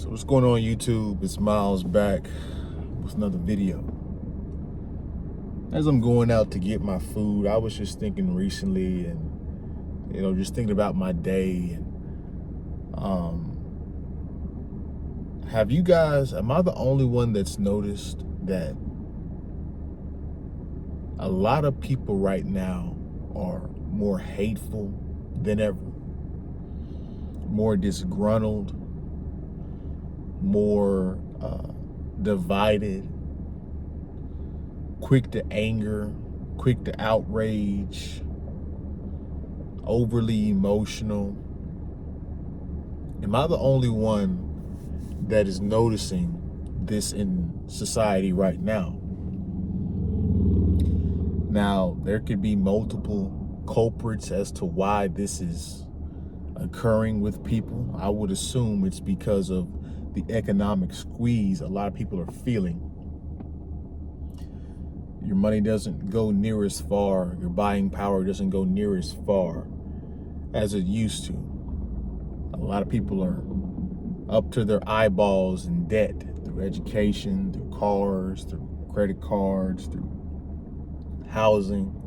So what's going on YouTube? It's Miles back with another video. As I'm going out to get my food, I was just thinking recently and just thinking about my day and am I the only one that's noticed that a lot of people right now are more hateful than ever, more disgruntled, more divided, quick to anger, quick to outrage, overly emotional? Am I the only one that is noticing this in society right now? Now, there could be multiple culprits as to why this is occurring with people. I would assume it's because of the economic squeeze a lot of people are feeling. Your money doesn't go near as far, your buying power doesn't go near as far as it used to. A lot of people are up to their eyeballs in debt through education, through cars, through credit cards, through housing.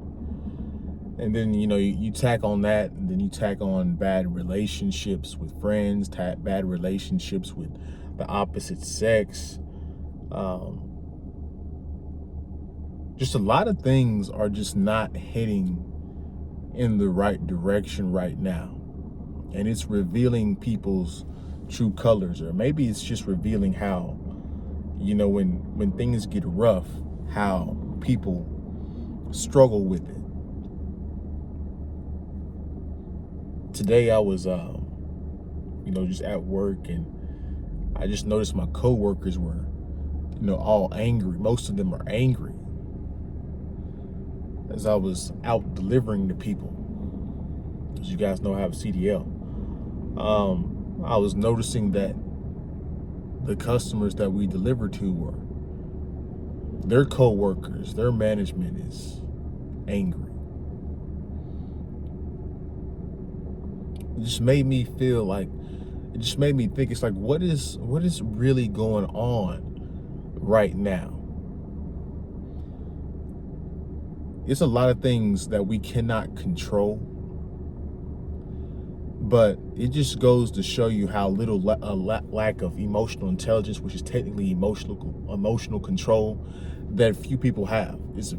And then, you tack on that, and then you tack on bad relationships with friends, bad relationships with the opposite sex. Just a lot of things are just not heading in the right direction right now. And it's revealing people's true colors, or maybe it's just revealing how, when things get rough, how people struggle with it. Today I was, just at work, and I just noticed my coworkers were, all angry. Most of them are angry. As I was out delivering to people, as you guys know, I have a CDL. I was noticing that the customers that we deliver to were, their coworkers, their management is angry. It just made me think, it's like, what is really going on right now? It's a lot of things that we cannot control, but it just goes to show you how little lack of emotional intelligence, which is technically emotional control, that few people have. Is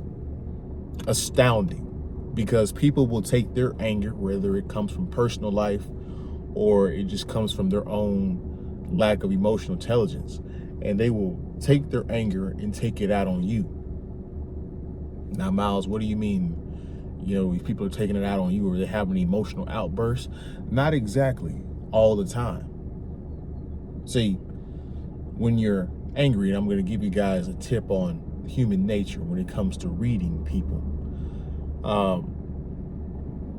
astounding, because people will take their anger, whether it comes from personal life or it just comes from their own lack of emotional intelligence, and they will take their anger and take it out on you. Now, Miles, what do you mean? If people are taking it out on you, or they have an emotional outburst? Not exactly all the time. See, when you're angry, and I'm going to give you guys a tip on human nature when it comes to reading people.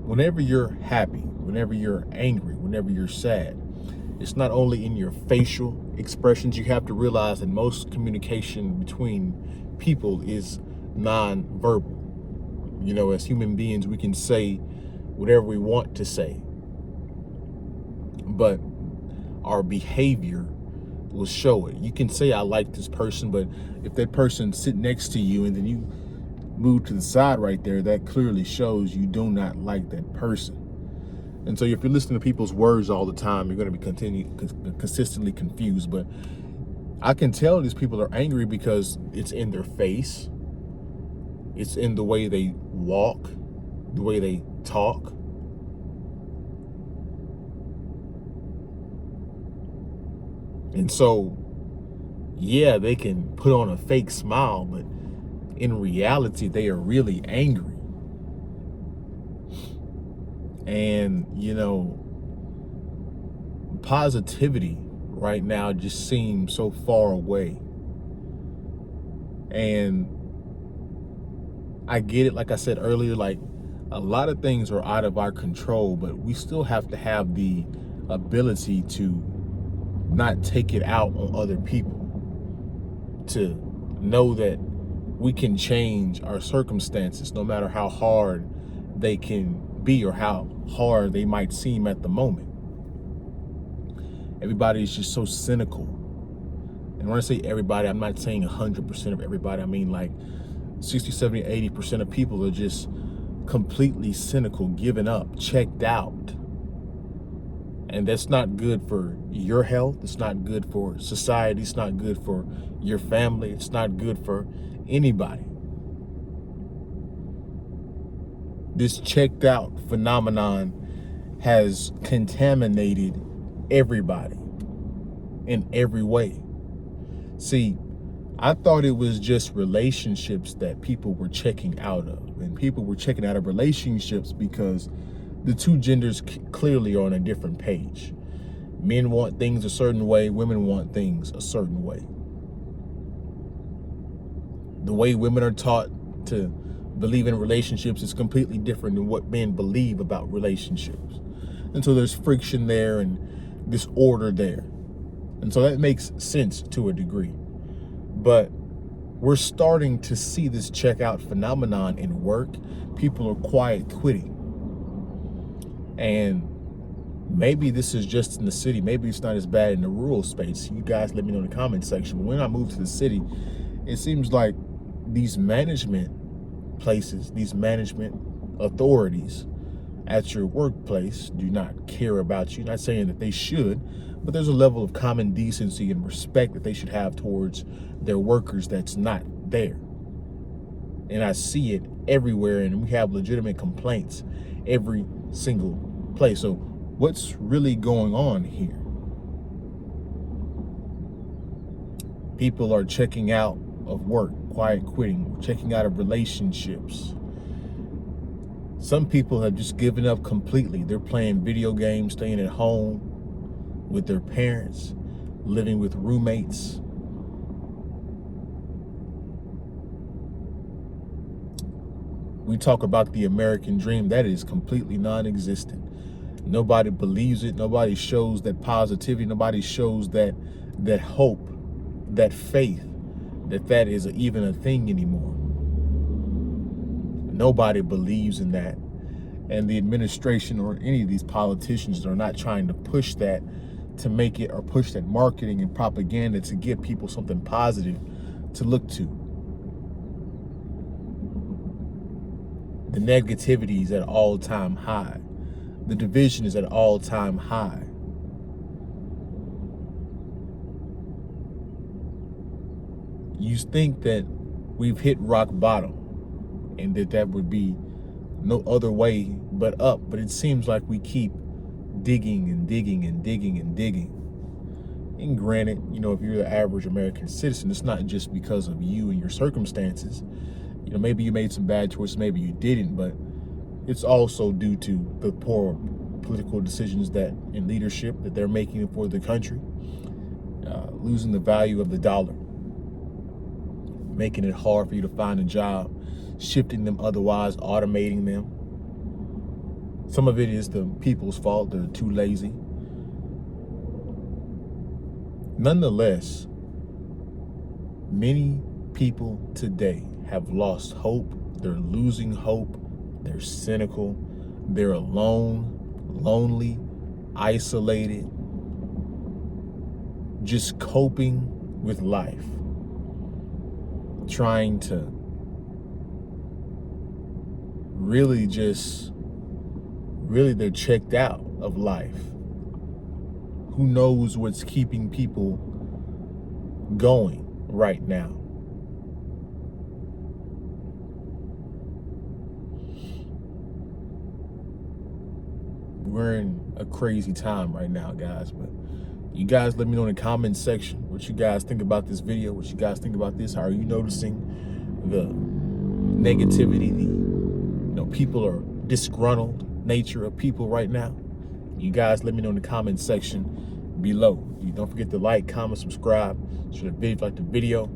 Whenever you're happy, whenever you're angry, whenever you're sad, it's not only in your facial expressions. You have to realize that most communication between people is non-verbal. As human beings, we can say whatever we want to say, but our behavior will show it. You can say, I like this person, but if that person sit next to you and then you move to the side right there, that clearly shows you do not like that person. And so if you're listening to people's words all the time, you're going to be consistently confused. But I can tell these people are angry because it's in their face. It's in the way they walk, the way they talk. And so, yeah, they can put on a fake smile, but in reality, they are really angry. And, positivity right now just seems so far away. And I get it, like I said earlier, like a lot of things are out of our control, but we still have to have the ability to not take it out on other people, to know that we can change our circumstances no matter how hard they can be or how hard they might seem at the moment. Everybody is just so cynical. And when I say everybody, I'm not saying 100% of everybody. I mean like 60, 70, 80% of people are just completely cynical, giving up, checked out. And that's not good for your health. It's not good for society. It's not good for your family. It's not good for anybody. This checked out phenomenon has contaminated everybody in every way. See, I thought it was just relationships that people were checking out of. And people were checking out of relationships because the two genders clearly are on a different page. Men want things a certain way, women want things a certain way. The way women are taught to believe in relationships is completely different than what men believe about relationships. And so there's friction there and disorder there. And so that makes sense to a degree. But we're starting to see this checkout phenomenon in work. People are quiet quitting. And maybe this is just in the city. Maybe it's not as bad in the rural space. You guys let me know in the comment section. But when I moved to the city, it seems like these management places, these management authorities at your workplace do not care about you. Not saying that they should, but there's a level of common decency and respect that they should have towards their workers that's not there. And I see it everywhere, and we have legitimate complaints every single place. So what's really going on here? People are checking out of work, quiet quitting, checking out of relationships. Some people have just given up completely. They're playing video games, staying at home with their parents, living with roommates. We talk about the American dream. That is completely non-existent. Nobody believes it. Nobody shows that positivity. Nobody shows that hope, that faith, that is even a thing anymore. Nobody believes in that. And the administration or any of these politicians are not trying to push that, to make it, or push that marketing and propaganda to give people something positive to look to. The negativity is at all-time high. The division is at all-time high. You think that we've hit rock bottom and that would be no other way but up, but it seems like we keep digging and digging and digging and digging. And granted, you know, if you're the average American citizen, it's not just because of you and your circumstances. You know, maybe you made some bad choices, maybe you didn't, but it's also due to the poor political decisions that in leadership that they're making for the country, losing the value of the dollar, making it hard for you to find a job, shifting them otherwise, automating them. Some of it is the people's fault. They're too lazy. Nonetheless, many people today have lost hope. They're losing hope. They're cynical. They're alone, lonely, isolated, just coping with life, trying to really they're checked out of life. Who knows what's keeping people going right now? We're in a crazy time right now, guys, but you guys let me know in the comment section what you guys think about this video, what you guys think about this. How are you noticing the negativity, people are disgruntled nature of people right now? You guys let me know in the comment section below. You don't forget to like, comment, subscribe. Should have like the video.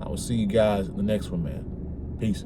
I will see you guys in the next one, man. Peace.